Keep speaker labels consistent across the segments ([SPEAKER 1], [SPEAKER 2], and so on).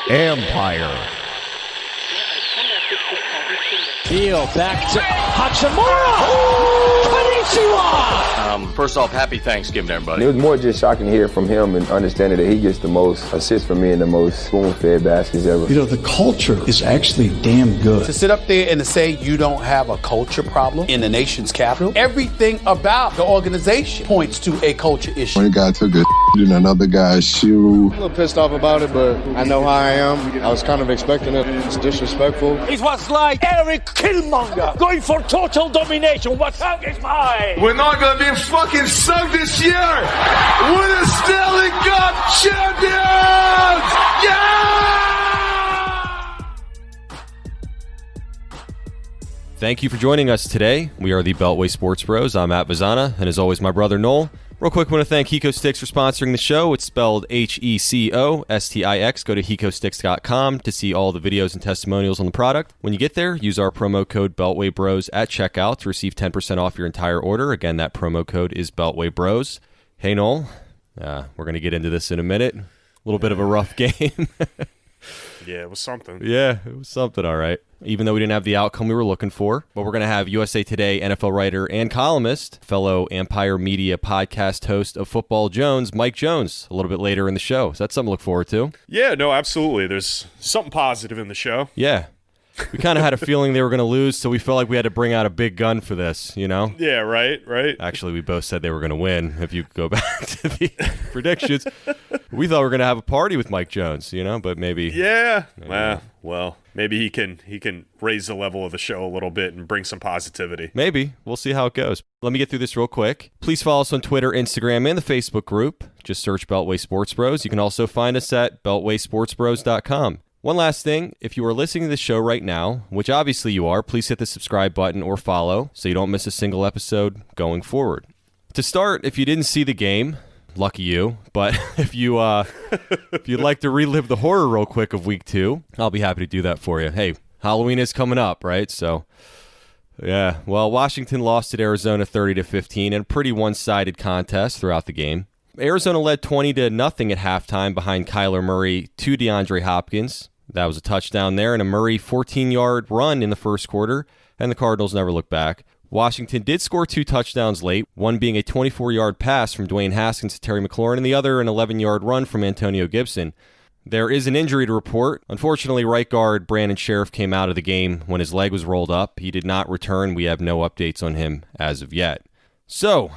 [SPEAKER 1] Empire.
[SPEAKER 2] Heel back to Hachimura. Konnichiwa.
[SPEAKER 3] First off, happy Thanksgiving, everybody.
[SPEAKER 4] It was more just shocking to hear from him and understanding that he gets the most assists from me and the most spoon-fed baskets ever.
[SPEAKER 5] You know, the culture is actually damn good.
[SPEAKER 6] To sit up there and to say you don't have a culture problem in the nation's capital, everything about the organization points to a culture issue.
[SPEAKER 7] One guy took a in another guy's shoe.
[SPEAKER 8] I'm a little pissed off about it, but I know how I am. I was kind of expecting it. It's disrespectful.
[SPEAKER 2] It was like Eric Killmonger going for total domination. What hug is mine?
[SPEAKER 9] We're not going to be fucking sunk this year. We're the Stanley Cup champions! Yeah!
[SPEAKER 10] Thank you for joining us today. We are the Beltway Sports Bros. I'm Matt Vazana, and as always, my brother Noel. Real quick, I want to thank HecoStix for sponsoring the show. It's spelled HECOSTIX. Go to HecoStix.com to see all the videos and testimonials on the product. When you get there, use our promo code BeltwayBros at checkout to receive 10% off your entire order. Again, that promo code is BeltwayBros. Hey, Noel, we're going to get into this in a minute. A little bit of a rough game.
[SPEAKER 11] Yeah, it was something.
[SPEAKER 10] Yeah, it was something, all right. Even though we didn't have the outcome we were looking for. But we're going to have USA Today NFL writer and columnist, fellow Empire Media podcast host of Football Jones, Mike Jones, a little bit later in the show. So that's something to look forward to.
[SPEAKER 11] Yeah, no, absolutely. There's something positive in the show.
[SPEAKER 10] Yeah. We kind of had a feeling they were going to lose, so we felt like we had to bring out a big gun for this, you know?
[SPEAKER 11] Yeah, right.
[SPEAKER 10] Actually, we both said they were going to win, if you go back to the predictions. We thought we were going to have a party with Mike Jones, you know, but maybe...
[SPEAKER 11] Yeah, well, maybe he can raise the level of the show a little bit and bring some positivity.
[SPEAKER 10] Maybe. We'll see how it goes. Let me get through this real quick. Please follow us on Twitter, Instagram, and the Facebook group. Just search Beltway Sports Bros. You can also find us at beltwaysportsbros.com. One last thing, if you are listening to the show right now, which obviously you are, please hit the subscribe button or follow so you don't miss a single episode going forward. To start, if you didn't see the game, lucky you, but if you'd like to relive the horror real quick of week 2, I'll be happy to do that for you. Hey, Halloween is coming up, right? So, yeah. Well, Washington lost at Arizona 30-15 in a pretty one-sided contest throughout the game. Arizona led 20-0 at halftime behind Kyler Murray to DeAndre Hopkins. That was a touchdown there and a Murray 14-yard run in the first quarter, and the Cardinals never looked back. Washington did score 2 touchdowns late, one being a 24-yard pass from Dwayne Haskins to Terry McLaurin, and the other an 11-yard run from Antonio Gibson. There is an injury to report. Unfortunately, right guard Brandon Sheriff came out of the game when his leg was rolled up. He did not return. We have no updates on him as of yet. So...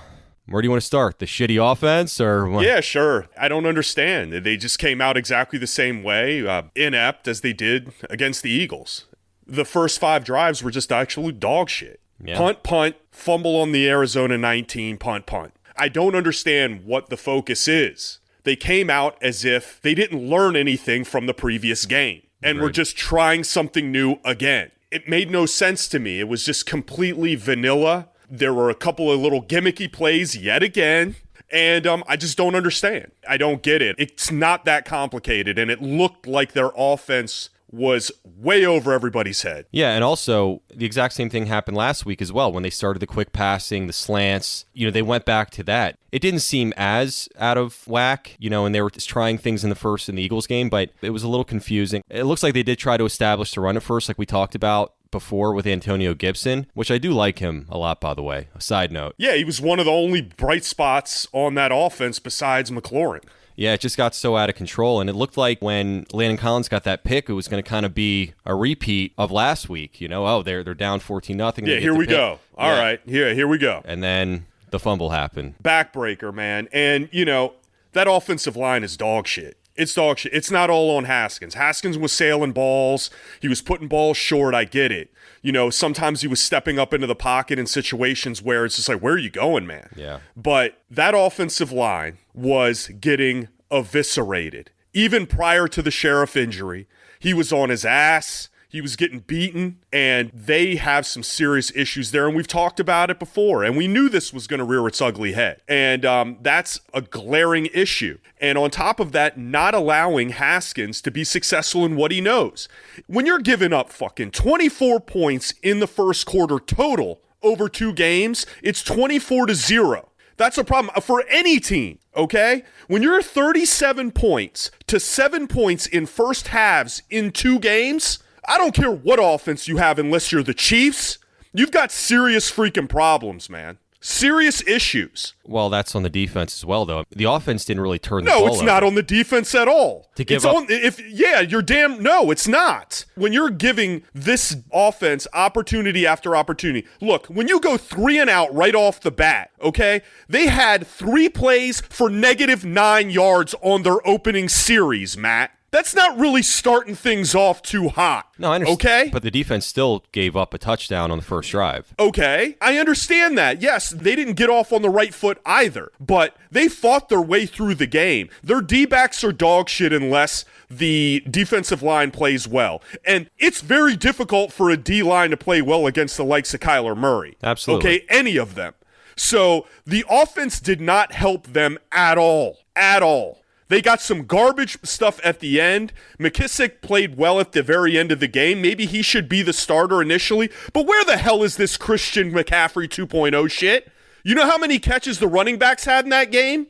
[SPEAKER 10] where do you want to start? The shitty offense or what?
[SPEAKER 11] Yeah, sure. I don't understand. They just came out exactly the same way, inept as they did against the Eagles. The first 5 drives were just actually dog shit. Yeah. Punt, fumble on the Arizona 19, punt. I don't understand what the focus is. They came out as if they didn't learn anything from the previous game and were just trying something new again. It made no sense to me. It was just completely vanilla. There were a couple of little gimmicky plays yet again, and I just don't understand. I don't get it. It's not that complicated, and it looked like their offense was way over everybody's head.
[SPEAKER 10] Yeah, and also the exact same thing happened last week as well when they started the quick passing, the slants. You know, they went back to that. It didn't seem as out of whack, you know, and they were just trying things in the Eagles game, but it was a little confusing. It looks like they did try to establish the run at first, like we talked about before with Antonio Gibson, which I do like him a lot, by the way. A side note.
[SPEAKER 11] Yeah, he was one of the only bright spots on that offense besides McLaurin.
[SPEAKER 10] Yeah, it just got so out of control, and it looked like when Landon Collins got that pick, it was going to kind of be a repeat of last week. You know, they're down 14-0.
[SPEAKER 11] Yeah, here we go. All right, here we go.
[SPEAKER 10] And then the fumble happened.
[SPEAKER 11] Backbreaker, man. And, you know, that offensive line is dog shit. It's dog shit. It's not all on Haskins. Haskins was sailing balls. He was putting balls short. I get it. You know, sometimes he was stepping up into the pocket in situations where it's just like, where are you going, man?
[SPEAKER 10] Yeah.
[SPEAKER 11] But that offensive line was getting eviscerated. Even prior to the Sheriff injury, he was on his ass. He was getting beaten, and they have some serious issues there, and we've talked about it before, and we knew this was going to rear its ugly head, and that's a glaring issue. And on top of that, not allowing Haskins to be successful in what he knows. When you're giving up fucking 24 points in the first quarter total over 2 games, it's 24-0. That's a problem for any team, okay? When you're 37 points to 7 points in first halves in 2 games, I don't care what offense you have unless you're the Chiefs. You've got serious freaking problems, man. Serious issues.
[SPEAKER 10] Well, that's on the defense as well, though. The offense didn't really turn the ball
[SPEAKER 11] No, it's not on the defense at all.
[SPEAKER 10] To give up.
[SPEAKER 11] No, it's not. When you're giving this offense opportunity after opportunity. Look, when you go 3 and out right off the bat, okay? They had 3 plays for -9 yards on their opening series, Matt. That's not really starting things off too hot.
[SPEAKER 10] No, I understand.
[SPEAKER 11] Okay?
[SPEAKER 10] But the defense still gave up a touchdown on the first drive.
[SPEAKER 11] Okay, I understand that. Yes, they didn't get off on the right foot either, but they fought their way through the game. Their D-backs are dog shit unless the defensive line plays well. And it's very difficult for a D-line to play well against the likes of Kyler Murray.
[SPEAKER 10] Absolutely.
[SPEAKER 11] Okay, any of them. So the offense did not help them at all. At all. They got some garbage stuff at the end. McKissick played well at the very end of the game. Maybe he should be the starter initially. But where the hell is this Christian McCaffrey 2.0 shit? You know how many catches the running backs had in that game?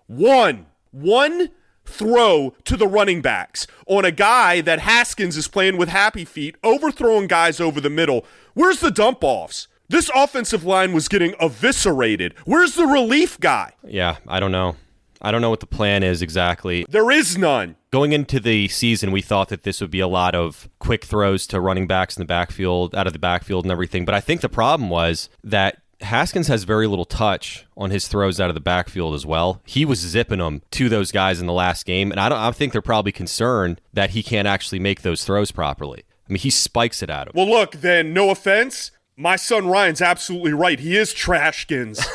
[SPEAKER 11] One throw to the running backs on a guy that Haskins is playing with happy feet, overthrowing guys over the middle. Where's the dump-offs? This offensive line was getting eviscerated. Where's the relief guy?
[SPEAKER 10] Yeah, I don't know. I don't know what the plan is exactly.
[SPEAKER 11] There is none.
[SPEAKER 10] Going into the season, we thought that this would be a lot of quick throws to running backs in the backfield, out of the backfield and everything. But I think the problem was that Haskins has very little touch on his throws out of the backfield as well. He was zipping them to those guys in the last game, and I think they're probably concerned that he can't actually make those throws properly. I mean, he spikes it at him.
[SPEAKER 11] Well, look, then, no offense, my son Ryan's absolutely right. He is trashkins.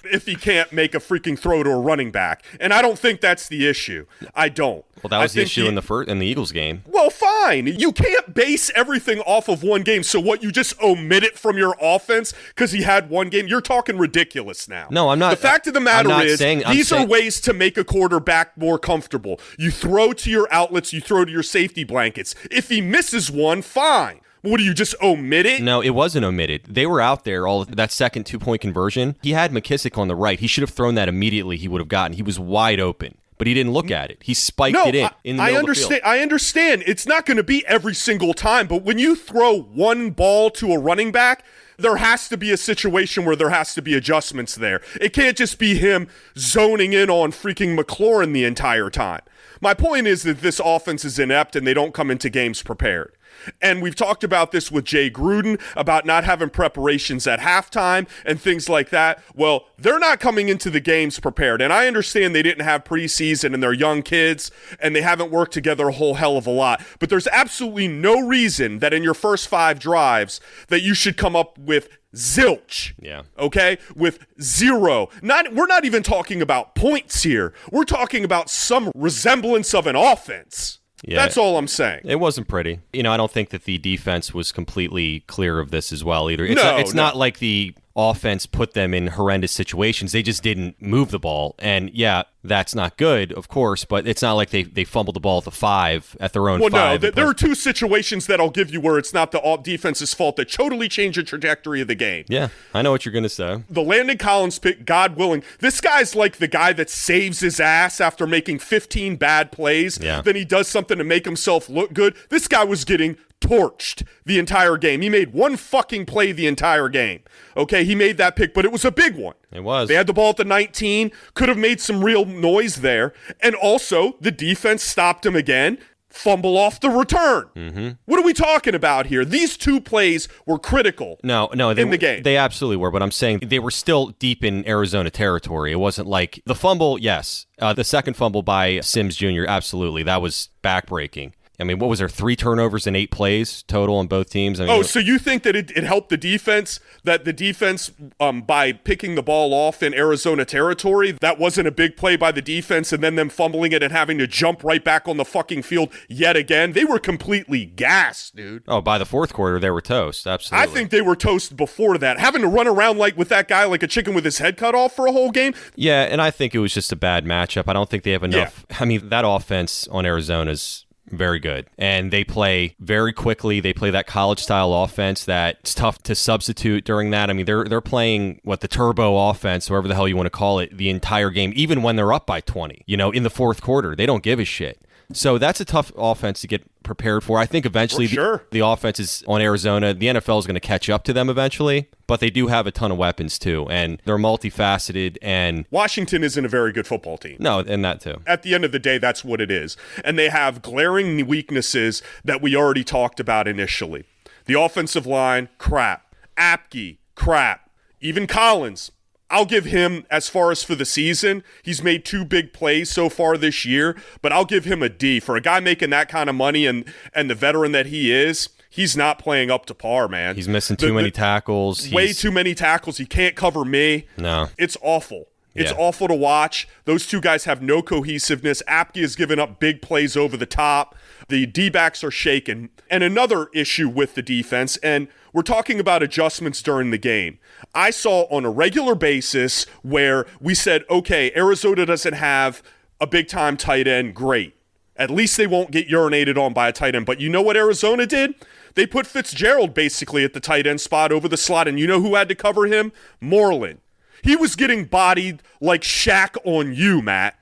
[SPEAKER 11] If he can't make a freaking throw to a running back. And I don't think that's the issue. I don't.
[SPEAKER 10] Well, that was the issue in the Eagles game.
[SPEAKER 11] Well, fine. You can't base everything off of one game. So what, you just omit it from your offense because he had one game? You're talking ridiculous now.
[SPEAKER 10] No, I'm not.
[SPEAKER 11] The fact of the matter is, these are ways to make a quarterback more comfortable. You throw to your outlets, you throw to your safety blankets. If he misses one, fine. What, do you just omit it?
[SPEAKER 10] No, it wasn't omitted. They were out there, all that second 2-point conversion. He had McKissick on the right. He should have thrown that immediately. He would have gotten. He was wide open, but he didn't look at it. He spiked it in the middle of the field.
[SPEAKER 11] I understand. It's not going to be every single time, but when you throw one ball to a running back, there has to be a situation where there has to be adjustments there. It can't just be him zoning in on freaking McLaurin the entire time. My point is that this offense is inept and they don't come into games prepared. And we've talked about this with Jay Gruden, about not having preparations at halftime and things like that. Well, they're not coming into the games prepared. And I understand they didn't have preseason and they're young kids and they haven't worked together a whole hell of a lot. But there's absolutely no reason that in your first 5 drives that you should come up with zilch.
[SPEAKER 10] Yeah.
[SPEAKER 11] Okay? With 0. We're not even talking about points here. We're talking about some resemblance of an offense. Yeah, that's all I'm saying.
[SPEAKER 10] It wasn't pretty. I don't think that the defense was completely clear of this as well either. It's not like the offense put them in horrendous situations. They just didn't move the ball. And yeah, that's not good, of course, but it's not like they fumbled the ball at the 5 at their own 5.
[SPEAKER 11] Well, no, there are 2 situations that I'll give you where it's not the defense's fault that totally changed the trajectory of the game.
[SPEAKER 10] Yeah, I know what you're going to say.
[SPEAKER 11] The Landon Collins pick, God willing, this guy's like the guy that saves his ass after making 15 bad plays.
[SPEAKER 10] Yeah.
[SPEAKER 11] Then he does something to make himself look good. This guy was getting torched the entire game. He made one fucking play the entire game. Okay, he made that pick, but it was a big one.
[SPEAKER 10] It was.
[SPEAKER 11] They had the ball at the 19, could have made some real noise there. And also, the defense stopped him again. Fumble off the return. Mm-hmm. What are we talking about here? These 2 plays were critical in the game.
[SPEAKER 10] They absolutely were, but I'm saying they were still deep in Arizona territory. It wasn't like the fumble, yes. The second fumble by Sims Jr., absolutely. That was backbreaking. I mean, what was there, 3 turnovers in 8 plays total on both teams? I mean,
[SPEAKER 11] so you think that it helped the defense, that the defense, by picking the ball off in Arizona territory, that wasn't a big play by the defense, and then them fumbling it and having to jump right back on the fucking field yet again? They were completely gassed, dude.
[SPEAKER 10] Oh, by the 4th quarter, they were toast, absolutely.
[SPEAKER 11] I think they were toast before that. Having to run around like with that guy like a chicken with his head cut off for a whole game?
[SPEAKER 10] Yeah, and I think it was just a bad matchup. I don't think they have enough. Yeah. I mean, that offense on Arizona's very good. And they play very quickly. They play that college-style offense that's tough to substitute during that. I mean, they're playing, the turbo offense, whatever the hell you want to call it, the entire game, even when they're up by 20, in the fourth quarter. They don't give a shit. So that's a tough offense to get prepared for. I think eventually the offense is on Arizona. The NFL is going to catch up to them eventually, but they do have a ton of weapons too, and they're multifaceted. And
[SPEAKER 11] Washington isn't a very good football team.
[SPEAKER 10] No, and that too.
[SPEAKER 11] At the end of the day, that's what it is. And they have glaring weaknesses that we already talked about initially. The offensive line, crap. Apke, crap. Even Collins, I'll give him, as far as for the season, he's made 2 big plays so far this year, but I'll give him a D. For a guy making that kind of money and the veteran that he is, he's not playing up to par, man.
[SPEAKER 10] He's missing too many tackles.
[SPEAKER 11] Way too many tackles. He can't cover me.
[SPEAKER 10] No.
[SPEAKER 11] It's awful. It's awful to watch. Those 2 guys have no cohesiveness. Apke has given up big plays over the top. The D-backs are shaken. And another issue with the defense, and we're talking about adjustments during the game. I saw on a regular basis where we said, okay, Arizona doesn't have a big-time tight end. Great. At least they won't get urinated on by a tight end. But you know what Arizona did? They put Fitzgerald basically at the tight end spot over the slot. And you know who had to cover him? Moreland. He was getting bodied like Shaq on you, Matt.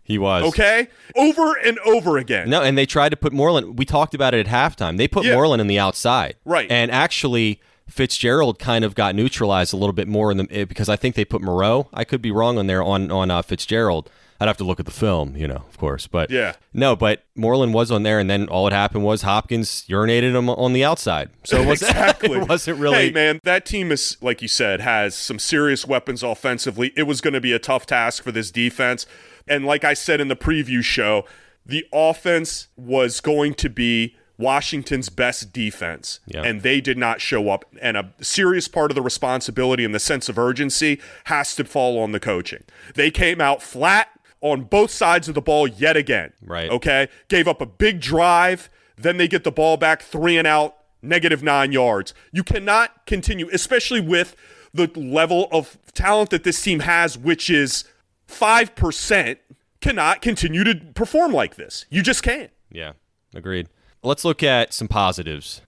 [SPEAKER 10] He was.
[SPEAKER 11] Okay? Over and over again.
[SPEAKER 10] No, and they tried to put Moreland. We talked about it at halftime. They put Moreland in the outside.
[SPEAKER 11] Right.
[SPEAKER 10] And actually, Fitzgerald kind of got neutralized a little bit more because I think they put Moreau. I could be wrong on there on Fitzgerald. I'd have to look at the film, of course. But no, but Moreland was on there, and then all that happened was Hopkins urinated him on the outside. So it wasn't really.
[SPEAKER 11] Hey, man, that team is, like you said, has some serious weapons offensively. It was going to be a tough task for this defense. And like I said in the preview show, the offense was going to be Washington's best defense, and they did not show up. And a serious part of the responsibility and the sense of urgency has to fall on the coaching. They came out flat on both sides of the ball yet again.
[SPEAKER 10] Right.
[SPEAKER 11] Okay? Gave up a big drive, then they get the ball back, 3 and out, -9 yards. You cannot continue, especially with the level of talent that this team has, which is 5%, cannot continue to perform like this. You just can't.
[SPEAKER 10] Yeah, agreed. Let's look at some positives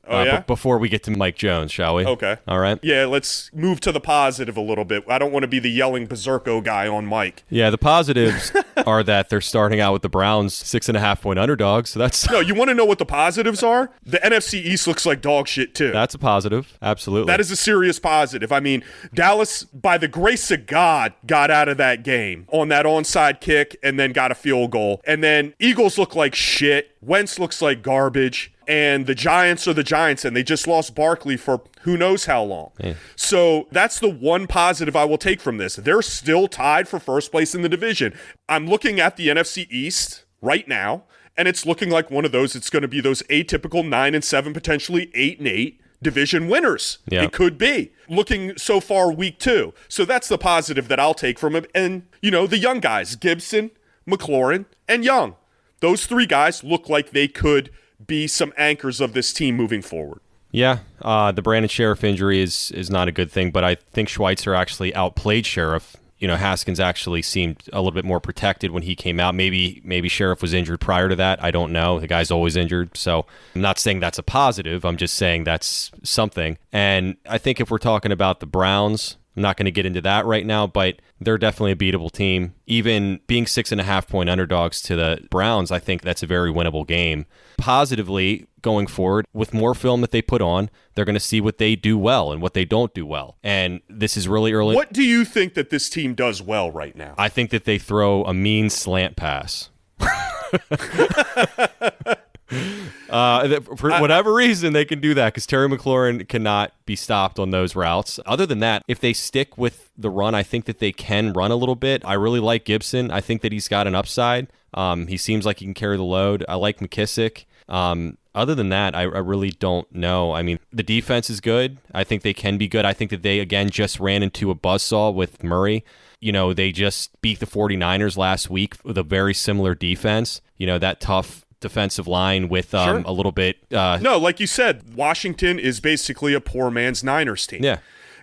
[SPEAKER 11] before
[SPEAKER 10] we get to Mike Jones, shall we?
[SPEAKER 11] Okay.
[SPEAKER 10] All right.
[SPEAKER 11] Yeah, let's move to the positive a little bit. I don't want to be the yelling berserko guy on Mike.
[SPEAKER 10] Yeah, the positives are that they're starting out with the Browns 6.5-point underdogs. So that's
[SPEAKER 11] No, you want to know what the positives are? The NFC East looks like dog shit too.
[SPEAKER 10] That's a positive. Absolutely.
[SPEAKER 11] That is a serious positive. I mean, Dallas, by the grace of God, got out of that game on that onside kick and then got a field goal. And then Eagles look like shit. Wentz looks like garbage, and the Giants are the Giants, and they just lost Barkley for who knows how long.
[SPEAKER 10] Yeah.
[SPEAKER 11] So that's the one positive I will take from this. They're still tied for first place in the division. I'm looking at the NFC East right now, and it's looking like one of those. It's going to be those atypical 9-7, potentially 8-8 division winners.
[SPEAKER 10] Yeah.
[SPEAKER 11] It could be. Looking so far week 2. So that's the positive that I'll take from it. And, the young guys, Gibson, McLaurin, and Young. Those 3 guys look like they could be some anchors of this team moving forward.
[SPEAKER 10] Yeah, the Brandon Sheriff injury is not a good thing, but I think Schweitzer actually outplayed Sheriff. Haskins actually seemed a little bit more protected when he came out. Maybe Sheriff was injured prior to that. I don't know. The guy's always injured. So I'm not saying that's a positive. I'm just saying that's something. And I think if we're talking about the Browns, I'm not going to get into that right now, but they're definitely a beatable team. Even being 6.5-point underdogs to the Browns, I think that's a very winnable game. Positively, going forward, with more film that they put on, they're going to see what they do well and what they don't do well. And this is really early.
[SPEAKER 11] What do you think that this team does well right now?
[SPEAKER 10] I think that they throw a mean slant pass. For whatever reason, they can do that because Terry McLaurin cannot be stopped on those routes. Other than that, if they stick with the run, I think that they can run a little bit. I really like Gibson. I think that he's got an upside. He seems like he can carry the load. I like McKissick. Other than that, I really don't know. I mean, the defense is good. I think they can be good. I think that they, again, just ran into a buzzsaw with Murray. They just beat the 49ers last week with a very similar defense. That tough defensive line with
[SPEAKER 11] Sure.
[SPEAKER 10] a little bit.
[SPEAKER 11] No, like you said, Washington is basically a poor man's Niners team.
[SPEAKER 10] Yeah.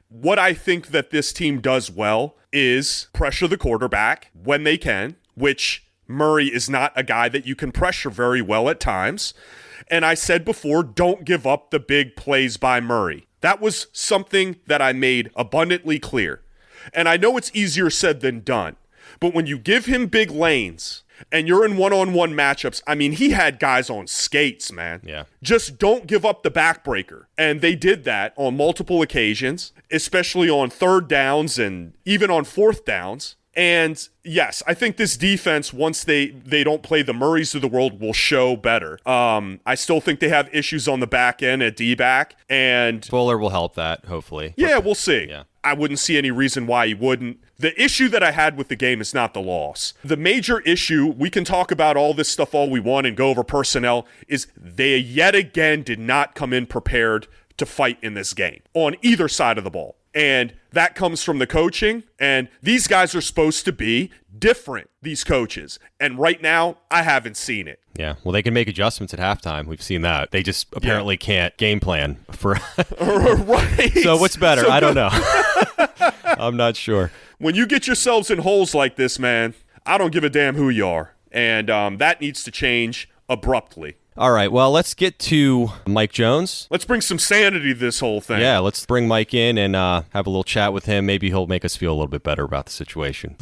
[SPEAKER 11] What I think that this team does well is pressure the quarterback when they can, which Murray is not a guy that you can pressure very well at times. And I said before, don't give up the big plays by Murray. That was something that I made abundantly clear. And I know it's easier said than done. But when you give him big lanes and you're in one-on-one matchups, I mean, he had guys on skates, man.
[SPEAKER 10] Yeah.
[SPEAKER 11] Just don't give up the backbreaker. And they did that on multiple occasions, especially on third downs and even on fourth downs. And yes, I think this defense, once they don't play the Murrays of the world, will show better. I still think they have issues on the back end at D-back. And
[SPEAKER 10] Fuller will help that, hopefully.
[SPEAKER 11] Yeah, we'll see.
[SPEAKER 10] Yeah.
[SPEAKER 11] I wouldn't see any reason why he wouldn't. The issue that I had with the game is not the loss. The major issue, we can talk about all this stuff all we want and go over personnel, is they yet again did not come in prepared to fight in this game on either side of the ball. And that comes from the coaching, and these guys are supposed to be different, these coaches. And right now, I haven't seen it.
[SPEAKER 10] Yeah, well, they can make adjustments at halftime. We've seen that. They just apparently can't game plan for.
[SPEAKER 11] Right.
[SPEAKER 10] So what's better? I don't know. I'm not sure.
[SPEAKER 11] When you get yourselves in holes like this, man, I don't give a damn who you are. And that needs to change abruptly.
[SPEAKER 10] All right, well, let's get to Mike Jones.
[SPEAKER 11] Let's bring some sanity to this whole thing.
[SPEAKER 10] Yeah, let's bring Mike in and have a little chat with him. Maybe he'll make us feel a little bit better about the situation.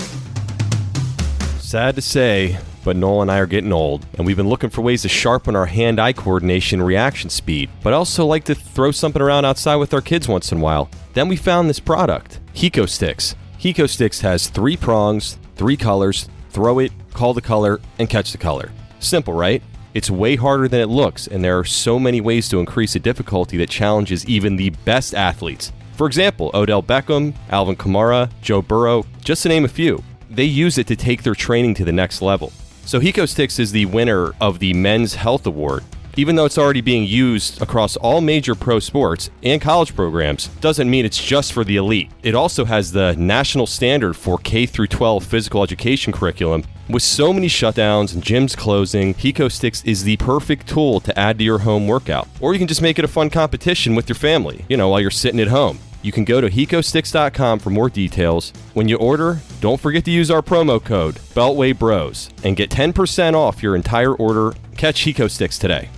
[SPEAKER 10] Sad to say, but Noel and I are getting old, and we've been looking for ways to sharpen our hand-eye coordination and reaction speed, but also like to throw something around outside with our kids once in a while. Then we found this product, Hiko Sticks. Hiko Sticks has 3 prongs, 3 colors, throw it, call the color, and catch the color. Simple, right? It's way harder than it looks, and there are so many ways to increase the difficulty that challenges even the best athletes. For example, Odell Beckham, Alvin Kamara, Joe Burrow, just to name a few. They use it to take their training to the next level. So Hiko Sticks is the winner of the Men's Health Award. Even though it's already being used across all major pro sports and college programs, doesn't mean it's just for the elite. It also has the national standard for K-12 physical education curriculum. With so many shutdowns and gyms closing, Hiko Sticks is the perfect tool to add to your home workout. Or you can just make it a fun competition with your family, while you're sitting at home. You can go to HikoSticks.com for more details. When you order, don't forget to use our promo code, Beltway Bros, and get 10% off your entire order. Catch Hiko Sticks today.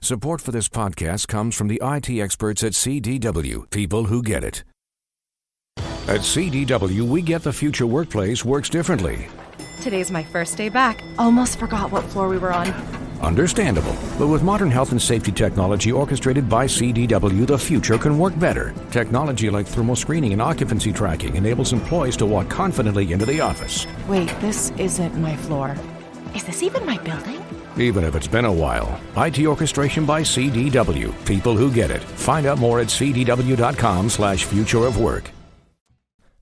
[SPEAKER 1] Support for this podcast comes from the IT experts at CDW, people who get it. At CDW, we get the future workplace works differently.
[SPEAKER 3] Today's my first day back. Almost forgot what floor we were on.
[SPEAKER 1] Understandable. But with modern health and safety technology orchestrated by CDW, the future can work better. Technology like thermal screening and occupancy tracking enables employees to walk confidently into the office.
[SPEAKER 3] Wait, this isn't my floor. Is this even my building?
[SPEAKER 1] Even if it's been a while. IT orchestration by CDW. People who get it. Find out more at cdw.com/future of work.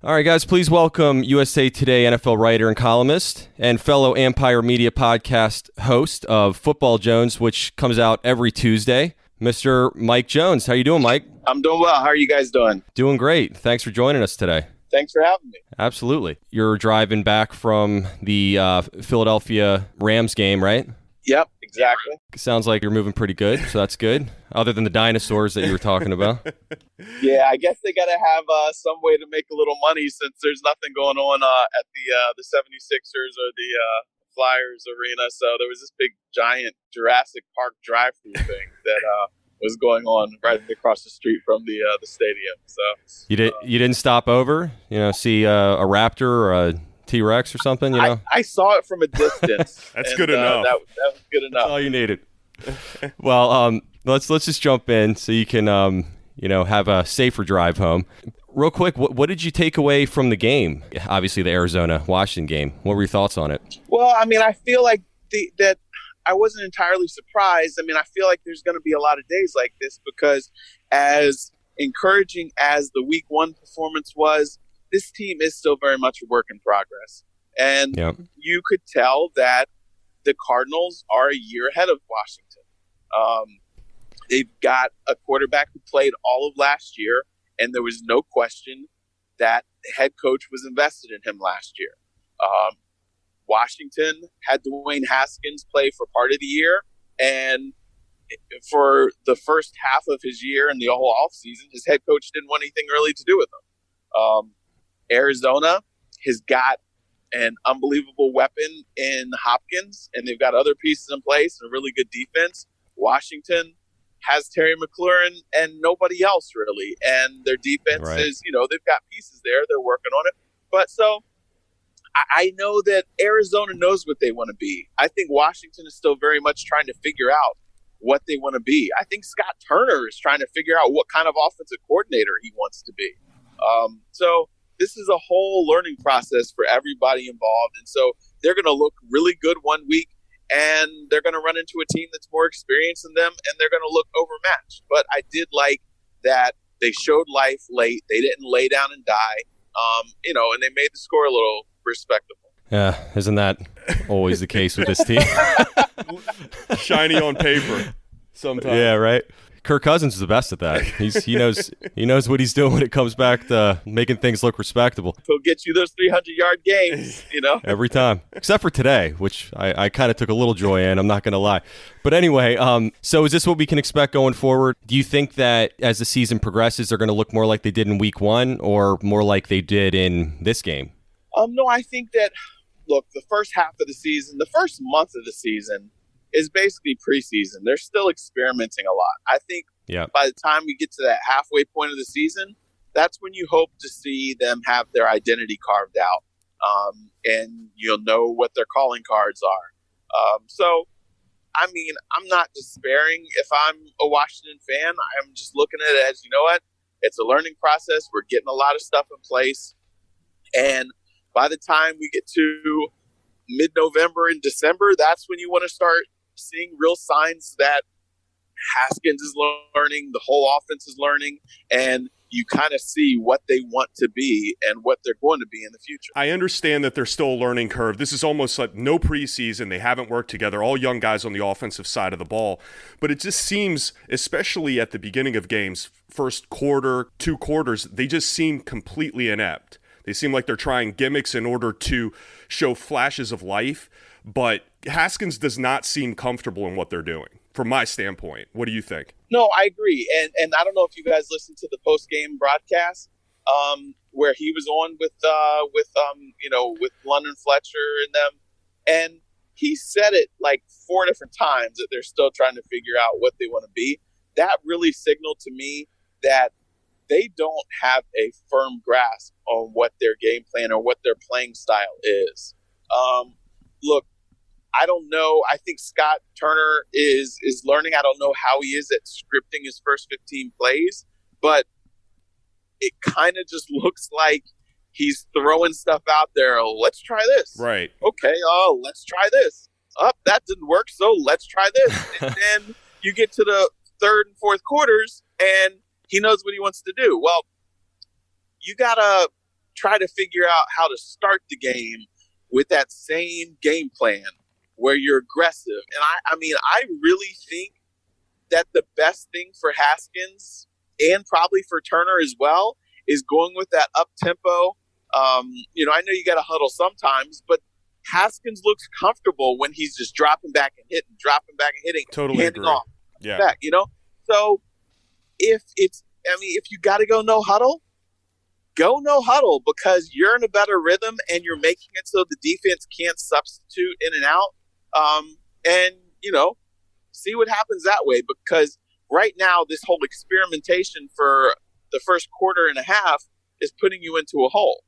[SPEAKER 10] All right, guys, please welcome USA Today NFL writer and columnist and fellow Empire Media podcast host of Football Jones, which comes out every Tuesday, Mr. Mike Jones. How you doing, Mike?
[SPEAKER 12] I'm doing well. How are you guys doing?
[SPEAKER 10] Doing great. Thanks for joining us today.
[SPEAKER 12] Thanks for having me.
[SPEAKER 10] Absolutely. You're driving back from the Philadelphia Rams game, right?
[SPEAKER 12] Yep, exactly.
[SPEAKER 10] Sounds like you're moving pretty good, so that's good. Other than the dinosaurs that you were talking about.
[SPEAKER 12] Yeah, I guess they got to have some way to make a little money since there's nothing going on at the 76ers or the Flyers arena. So there was this big, giant Jurassic Park drive-through thing that was going on right across the street from the stadium. So
[SPEAKER 10] you didn't stop over, see a raptor or a T-Rex or something,
[SPEAKER 12] I saw it from a distance.
[SPEAKER 11] That's good enough.
[SPEAKER 12] That was good enough.
[SPEAKER 10] That's all you needed. Well, let's just jump in so you can have a safer drive home. Real quick, what did you take away from the game? Obviously, the Arizona-Washington game. What were your thoughts on it?
[SPEAKER 12] Well, I mean, I feel like that I wasn't entirely surprised. I mean, I feel like there's going to be a lot of days like this because as encouraging as the Week 1 performance was, this team is still very much a work in progress. And you could tell that the Cardinals are a year ahead of Washington. They've got a quarterback who played all of last year, and there was no question that the head coach was invested in him last year. Washington had Dwayne Haskins play for part of the year, and for the first half of his year and the whole offseason, his head coach didn't want anything really to do with him. Arizona has got an unbelievable weapon in Hopkins, and they've got other pieces in place and a really good defense. Washington has Terry McLaurin and nobody else really. And their defense is, they've got pieces there. They're working on it. But so I know that Arizona knows what they want to be. I think Washington is still very much trying to figure out what they want to be. I think Scott Turner is trying to figure out what kind of offensive coordinator he wants to be. So this is a whole learning process for everybody involved. And so they're going to look really good one week, and they're going to run into a team that's more experienced than them, and they're going to look overmatched. But I did like that they showed life late. They didn't lay down and die, and they made the score a little respectable.
[SPEAKER 10] Yeah, isn't that always the case with this team?
[SPEAKER 11] Shiny on paper sometimes.
[SPEAKER 10] Yeah, right. Kirk Cousins is the best at that. He knows what he's doing when it comes back to making things look respectable.
[SPEAKER 12] He'll get you those 300-yard games,
[SPEAKER 10] Every time. Except for today, which I kind of took a little joy in, I'm not going to lie. But anyway, so is this what we can expect going forward? Do you think that as the season progresses, they're going to look more like they did in week 1 or more like they did in this game?
[SPEAKER 12] No, I think that, look, the first half of the season, the first month of the season is basically preseason. They're still experimenting a lot. I think by the time we get to that halfway point of the season, that's when you hope to see them have their identity carved out. And you'll know what their calling cards are. So, I mean, I'm not despairing if I'm a Washington fan. I'm just looking at it as, you know what? It's a learning process. We're getting a lot of stuff in place. And by the time we get to mid-November and December, that's when you want to start seeing real signs that Haskins is learning, the whole offense is learning, and you kind of see what they want to be and what they're going to be in the future.
[SPEAKER 11] I understand that there's still a learning curve. This is almost like no preseason. They haven't worked together, all young guys on the offensive side of the ball. But it just seems, especially at the beginning of games, first quarter, 2 quarters, they just seem completely inept. They seem like they're trying gimmicks in order to show flashes of life, but Haskins does not seem comfortable in what they're doing, from my standpoint. What do you think?
[SPEAKER 12] No, I agree. And I don't know if you guys listened to the post-game broadcast where he was on with London Fletcher and them. And he said it like 4 different times that they're still trying to figure out what they want to be. That really signaled to me that they don't have a firm grasp on what their game plan or what their playing style is. Look, I don't know. I think Scott Turner is learning. I don't know how he is at scripting his first 15 plays, but it kind of just looks like he's throwing stuff out there. Let's try this.
[SPEAKER 11] Right.
[SPEAKER 12] Okay. Oh, let's try this. That didn't work, so let's try this. And then you get to the third and fourth quarters, and he knows what he wants to do. Well, you got to try to figure out how to start the game with that same game plan where you're aggressive. And I really think that the best thing for Haskins and probably for Turner as well is going with that up-tempo. I know you got to huddle sometimes, but Haskins looks comfortable when he's just dropping back and hitting,
[SPEAKER 11] totally
[SPEAKER 12] handing
[SPEAKER 11] agree.
[SPEAKER 12] off
[SPEAKER 11] Yeah.
[SPEAKER 12] back, So if you got to go no huddle, go no huddle because you're in a better rhythm and you're making it so the defense can't substitute in and out. See what happens that way, because right now this whole experimentation for the first quarter and a half is putting you into a hole.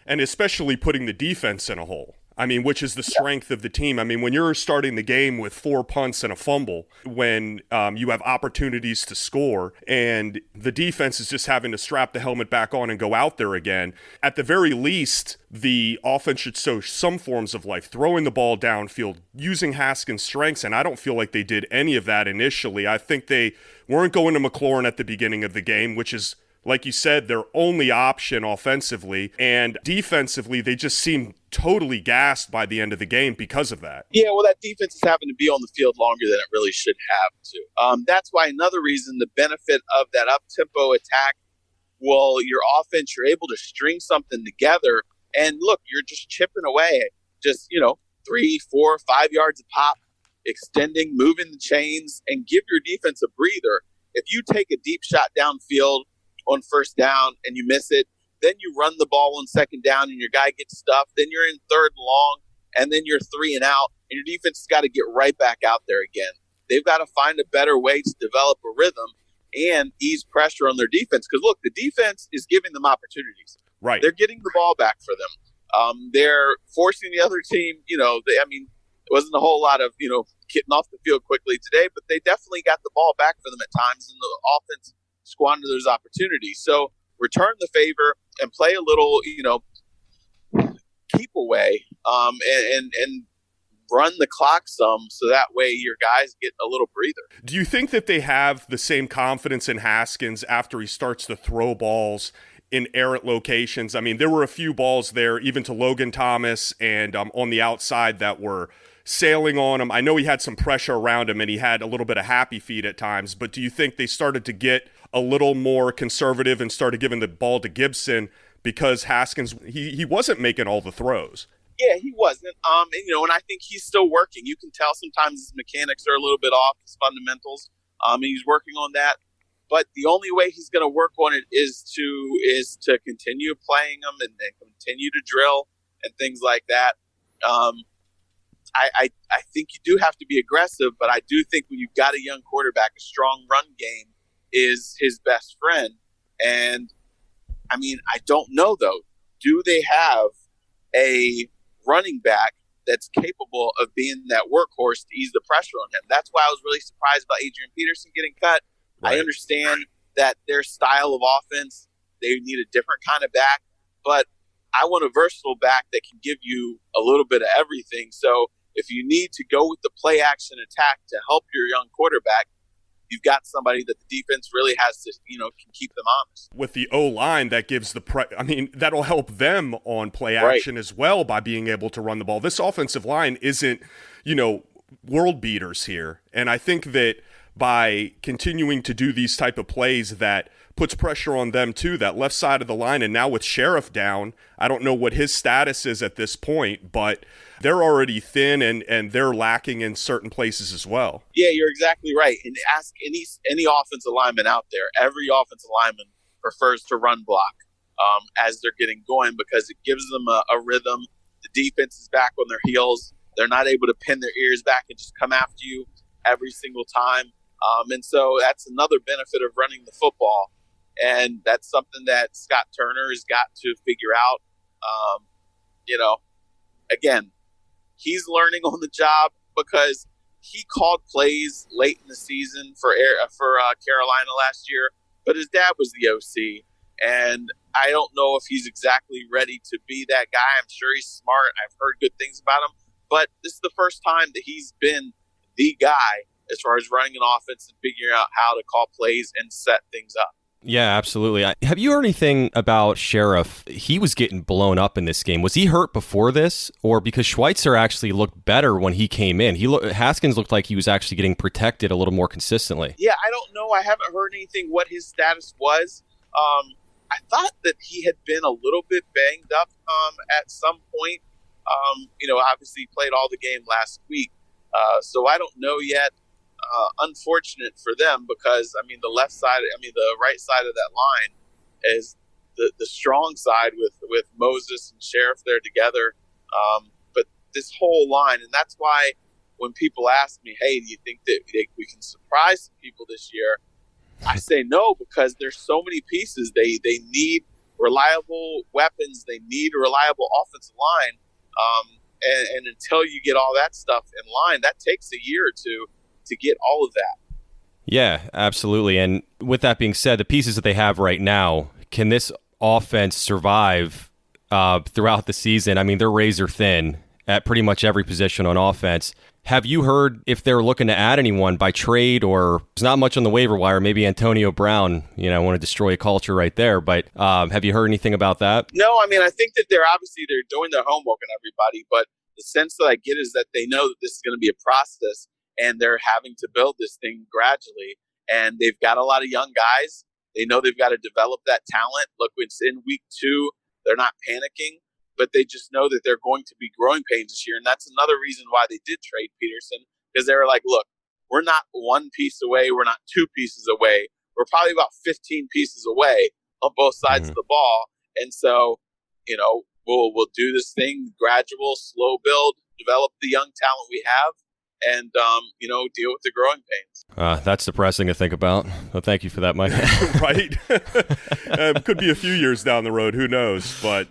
[SPEAKER 11] And especially putting the defense in a hole. Which is the strength of the team. When you're starting the game with 4 punts and a fumble, when you have opportunities to score, and the defense is just having to strap the helmet back on and go out there again, at the very least, the offense should show some forms of life, throwing the ball downfield, using Haskins' strengths, and I don't feel like they did any of that initially. I think they weren't going to McLaurin at the beginning of the game, which is, like you said, their only option offensively, and defensively, they just seemed totally gassed by the end of the game because of that.
[SPEAKER 12] Yeah, well, that defense is having to be on the field longer than it really should have to. That's why another reason the benefit of that up-tempo attack, well, your offense, you're able to string something together, and look, you're just chipping away, just, 3, 4, 5 yards a pop, extending, moving the chains, and give your defense a breather. If you take a deep shot downfield on first down and you miss it, then you run the ball on second down and your guy gets stuffed, then you're in third and long, and then you're 3 and out, and your defense has got to get right back out there again. They've got to find a better way to develop a rhythm and ease pressure on their defense. Because, look, the defense is giving them opportunities.
[SPEAKER 11] Right.
[SPEAKER 12] They're getting the ball back for them. They're forcing the other team, it wasn't a whole lot of, getting off the field quickly today, but they definitely got the ball back for them at times, and the offense squandered those opportunities. So return the favor and play a little, keep away, and run the clock some, so that way your guys get a little breather.
[SPEAKER 11] Do you think that they have the same confidence in Haskins after he starts to throw balls in errant locations? I mean, there were a few balls there, even to Logan Thomas and on the outside, that were sailing on him. I know he had some pressure around him and he had a little bit of happy feet at times, but do you think they started to get a little more conservative and started giving the ball to Gibson because Haskins, he wasn't making all the throws?
[SPEAKER 12] Yeah, he wasn't. And I think he's still working. You can tell sometimes his mechanics are a little bit off, his fundamentals. And he's working on that. But the only way he's going to work on it is to continue playing them and continue to drill and things like that. I think you do have to be aggressive, but I do think when you've got a young quarterback, a strong run game is his best friend. And, I don't know, though. Do they have a running back that's capable of being that workhorse to ease the pressure on him? That's why I was really surprised about Adrian Peterson getting cut. Right. I understand that their style of offense, they need a different kind of back, but I want a versatile back that can give you a little bit of everything. So if you need to go with the play action attack to help your young quarterback, you've got somebody that the defense really has to, can keep them honest.
[SPEAKER 11] With the O-line, that gives that'll help them on play action as well by being able to run the ball. This offensive line isn't, world beaters here. And I think that by continuing to do these type of plays, that puts pressure on them too, that left side of the line. And now with Sheriff down, I don't know what his status is at this point, but they're already thin and they're lacking in certain places as well.
[SPEAKER 12] Yeah, you're exactly right. And ask any offensive lineman out there, every offensive lineman prefers to run block as they're getting going because it gives them a rhythm. The defense is back on their heels. They're not able to pin their ears back and just come after you every single time. And so that's another benefit of running the football. And that's something that Scott Turner has got to figure out. Again, he's learning on the job because he called plays late in the season for Carolina last year, but his dad was the OC. And I don't know if he's exactly ready to be that guy. I'm sure he's smart. I've heard good things about him. But this is the first time that he's been the guy as far as running an offense and figuring out how to call plays and set things up.
[SPEAKER 10] Yeah, absolutely. Have you heard anything about Sheriff? He was getting blown up in this game. Was he hurt before this? Or because Schweitzer actually looked better when he came in? Haskins looked like he was actually getting protected a little more consistently.
[SPEAKER 12] Yeah, I don't know. I haven't heard anything what his status was. I thought that he had been a little bit banged up at some point. Obviously he played all the game last week. So I don't know yet. Unfortunate for them because, the right side of that line is the strong side with Moses and Sheriff there together. But this whole line, and that's why when people ask me, hey, do you think that we can surprise some people this year? I say no, because there's so many pieces. They need reliable weapons. They need a reliable offensive line. And until you get all that stuff in line, that takes a year or two to get all of that.
[SPEAKER 10] Yeah, absolutely. And with that being said, the pieces that they have right now, can this offense survive throughout the season? They're razor thin at pretty much every position on offense. Have you heard if they're looking to add anyone by trade, or there's not much on the waiver wire? Maybe Antonio Brown, want to destroy a culture right there. But have you heard anything about that?
[SPEAKER 12] No, I think that they're doing their homework on everybody. But the sense that I get is that they know that this is going to be a process, and they're having to build this thing gradually. And they've got a lot of young guys. They know they've got to develop that talent. Look, it's in week 2. They're not panicking, but they just know that they're going to be growing pains this year. And that's another reason why they did trade Peterson, because they were like, look, we're not one piece away. We're not 2 pieces away. We're probably about 15 pieces away on both sides of the ball. And so, we'll do this thing, gradual, slow build, develop the young talent we have, and, deal with the growing pains.
[SPEAKER 10] That's depressing to think about. Well, thank you for that, Mike.
[SPEAKER 11] Right. Could be a few years down the road. Who knows? But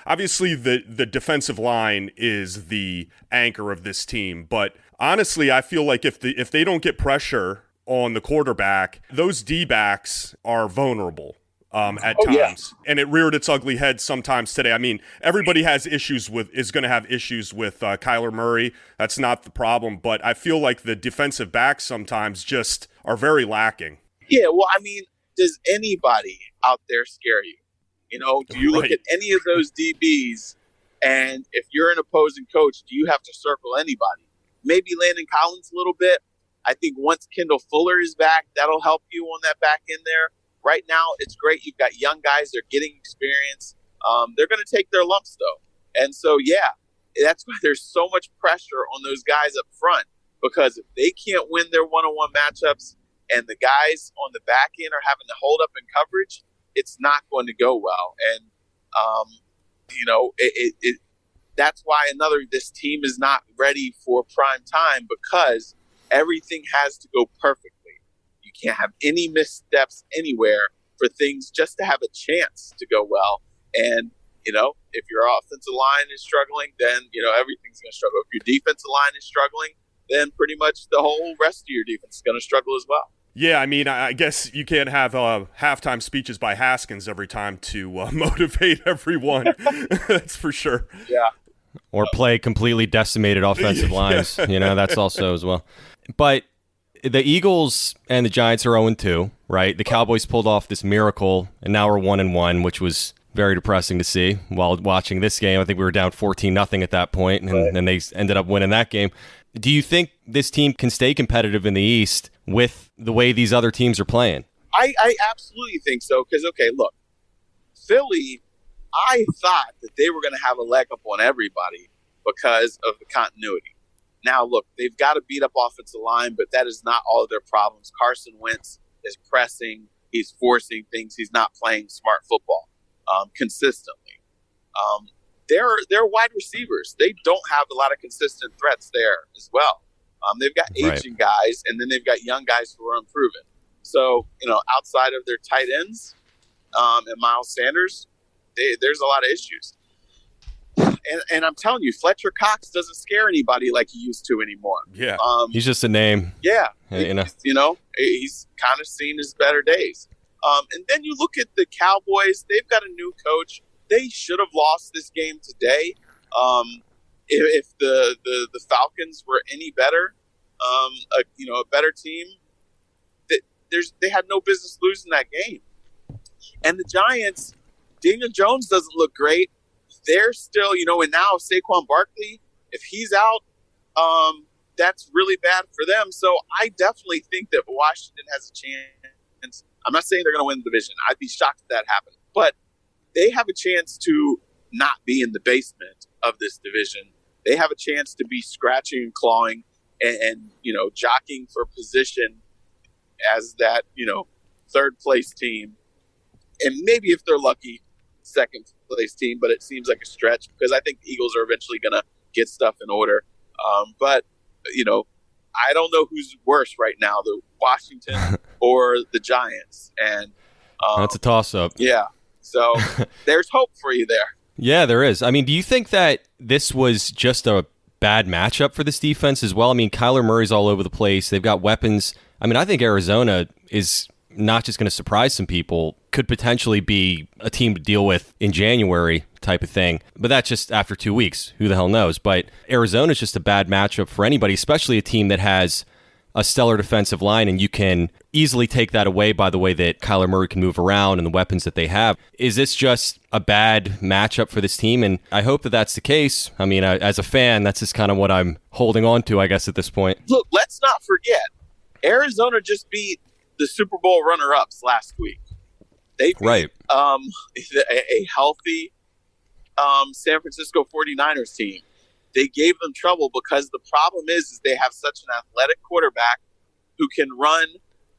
[SPEAKER 11] obviously the defensive line is the anchor of this team. But honestly, I feel like if they don't get pressure on the quarterback, those D-backs are vulnerable. At times. Yeah. And it reared its ugly head sometimes today. I mean, everybody is going to have issues with Kyler Murray. That's not the problem. But I feel like the defensive backs sometimes just are very lacking.
[SPEAKER 12] Yeah, well, I mean, does anybody out there scare you? Do you look at any of those DBs, and if you're an opposing coach, do you have to circle anybody? Maybe Landon Collins a little bit. I think once Kendall Fuller is back, that'll help you on that back end there. Right now, it's great. You've got young guys. They're getting experience. They're going to take their lumps, though. And so, yeah, that's why there's so much pressure on those guys up front, because if they can't win their one-on-one matchups and the guys on the back end are having to hold up in coverage, it's not going to go well. And, that's why this team is not ready for prime time, because everything has to go perfectly. You can't have any missteps anywhere for things just to have a chance to go well. And, if your offensive line is struggling, then, everything's going to struggle. If your defensive line is struggling, then pretty much the whole rest of your defense is going to struggle as well.
[SPEAKER 11] Yeah, I mean, I guess you can't have halftime speeches by Haskins every time to motivate everyone. That's for sure.
[SPEAKER 12] Yeah.
[SPEAKER 10] Or play completely decimated offensive lines. That's also as well. But the Eagles and the Giants are 0-2, right? The Cowboys pulled off this miracle, and now we're 1-1, which was very depressing to see. While watching this game, I think we were down 14-0 at that point, and then they ended up winning that game. Do you think this team can stay competitive in the East with the way these other teams are playing?
[SPEAKER 12] I absolutely think so, because, okay, look, Philly, I thought that they were going to have a leg up on everybody because of the continuity. Now, look, they've got to beat up offensive line, but that is not all of their problems. Carson Wentz is pressing. He's forcing things. He's not playing smart football consistently. They're wide receivers. They don't have a lot of consistent threats there as well. They've got aging guys, and then they've got young guys who are unproven. So, outside of their tight ends and Miles Sanders, there's a lot of issues. And I'm telling you, Fletcher Cox doesn't scare anybody like he used to anymore.
[SPEAKER 10] Yeah, he's just a name.
[SPEAKER 12] Yeah, he's kind of seen his better days. And then you look at the Cowboys; they've got a new coach. They should have lost this game today. If the Falcons were any better, a better team, they had no business losing that game. And the Giants, Daniel Jones doesn't look great. They're still, and now Saquon Barkley, if he's out, that's really bad for them. So I definitely think that Washington has a chance. I'm not saying they're going to win the division. I'd be shocked if that happened. But they have a chance to not be in the basement of this division. They have a chance to be scratching and clawing and jockeying for position as that, third place team. And maybe if they're lucky, second place team, but it seems like a stretch because I think the Eagles are eventually going to get stuff in order. But I don't know who's worse right now, the Washington or the Giants. And
[SPEAKER 10] that's a toss-up.
[SPEAKER 12] Yeah. So there's hope for you there.
[SPEAKER 10] Yeah, there is. I mean, do you think that this was just a bad matchup for this defense as well? I mean, Kyler Murray's all over the place. They've got weapons. I mean, I think Arizona is not just going to surprise some people, could potentially be a team to deal with in January type of thing. But that's just after 2 weeks. Who the hell knows? But Arizona's just a bad matchup for anybody, especially a team that has a stellar defensive line, and you can easily take that away by the way that Kyler Murray can move around and the weapons that they have. Is this just a bad matchup for this team? And I hope that that's the case. I mean, as a fan, that's just kind of what I'm holding on to, I guess, at this point.
[SPEAKER 12] Look, let's not forget, Arizona just beat the Super Bowl runner-ups last week. They beat a healthy San Francisco 49ers team. They gave them trouble because the problem is they have such an athletic quarterback who can run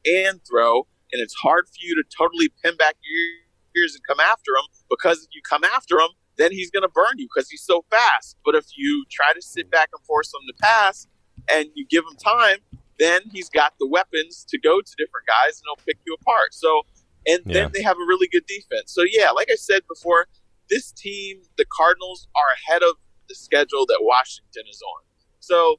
[SPEAKER 12] and throw, and it's hard for you to totally pin back years and come after him, because if you come after him, then he's going to burn you because he's so fast. But if you try to sit back and force him to pass and you give him time, then he's got the weapons to go to different guys and he'll pick you apart. So, then they have a really good defense. So, yeah, like I said before, this team, the Cardinals, are ahead of the schedule that Washington is on. So,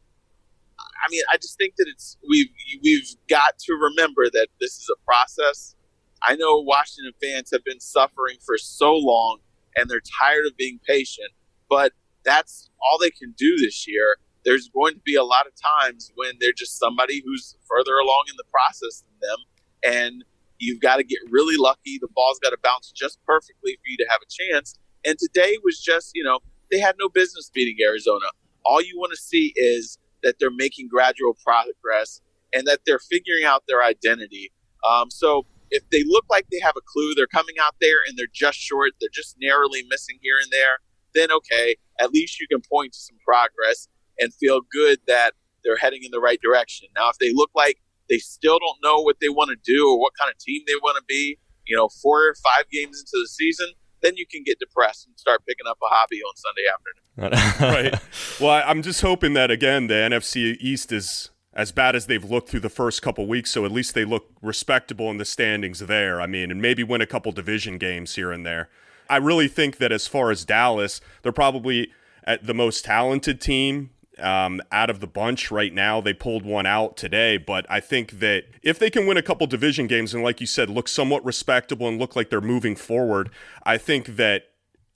[SPEAKER 12] I mean, I just think that we've got to remember that this is a process. I know Washington fans have been suffering for so long, and they're tired of being patient, but that's all they can do this year. There's going to be a lot of times when they're just somebody who's further along in the process than them, and you've got to get really lucky. The ball's got to bounce just perfectly for you to have a chance. And today was just, they had no business beating Arizona. All you want to see is that they're making gradual progress and that they're figuring out their identity. So if they look like they have a clue, they're coming out there and they're just short, they're just narrowly missing here and there, then okay, at least you can point to some progress and feel good that they're heading in the right direction. Now, if they look like they still don't know what they want to do or what kind of team they want to be, 4 or 5 games into the season, then you can get depressed and start picking up a hobby on Sunday afternoon.
[SPEAKER 11] Right. Well, I'm just hoping that, again, the NFC East is as bad as they've looked through the first couple weeks, so at least they look respectable in the standings there. I mean, and maybe win a couple division games here and there. I really think that as far as Dallas, they're probably at the most talented team out of the bunch right now. They pulled one out today, but I think that if they can win a couple division games and, like you said, look somewhat respectable and look like they're moving forward, I think that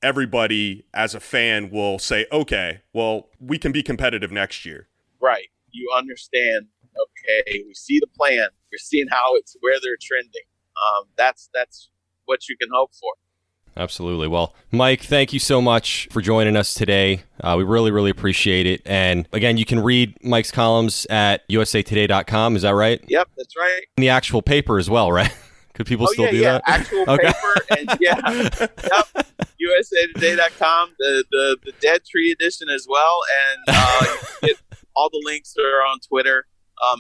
[SPEAKER 11] everybody as a fan will say, okay, well, we can be competitive next year.
[SPEAKER 12] Right. You understand, okay, we see the plan. We're seeing where they're trending. That's what you can hope for.
[SPEAKER 10] Absolutely. Well, Mike, thank you so much for joining us today. We really, really appreciate it. And again, you can read Mike's columns at usatoday.com. Is that right?
[SPEAKER 12] Yep, that's right.
[SPEAKER 10] And the actual paper as well, right? Could people still do that?
[SPEAKER 12] Actual paper. And yep, usatoday.com, the Dead Tree edition as well. And you can get all the links are on Twitter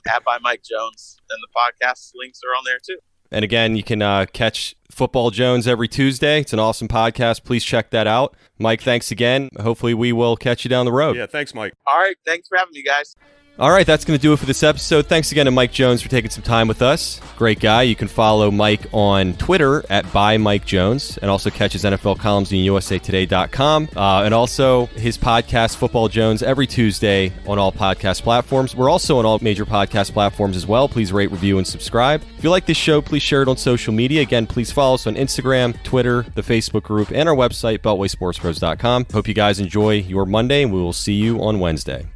[SPEAKER 12] at by Mike Jones. And the podcast links are on there too.
[SPEAKER 10] And again, you can catch Football Jones every Tuesday. It's an awesome podcast. Please check that out. Mike, thanks again. Hopefully we will catch you down the road.
[SPEAKER 11] Yeah, thanks, Mike.
[SPEAKER 12] All right. Thanks for having me, guys.
[SPEAKER 10] All right, that's going to do it for this episode. Thanks again to Mike Jones for taking some time with us. Great guy. You can follow Mike on Twitter at @ByMikeJones and also catch his NFL columns on usatoday.com. And also his podcast, Football Jones, every Tuesday on all podcast platforms. We're also on all major podcast platforms as well. Please rate, review, and subscribe. If you like this show, please share it on social media. Again, please follow us on Instagram, Twitter, the Facebook group, and our website, BeltwaySportsPros.com. Hope you guys enjoy your Monday, and we will see you on Wednesday.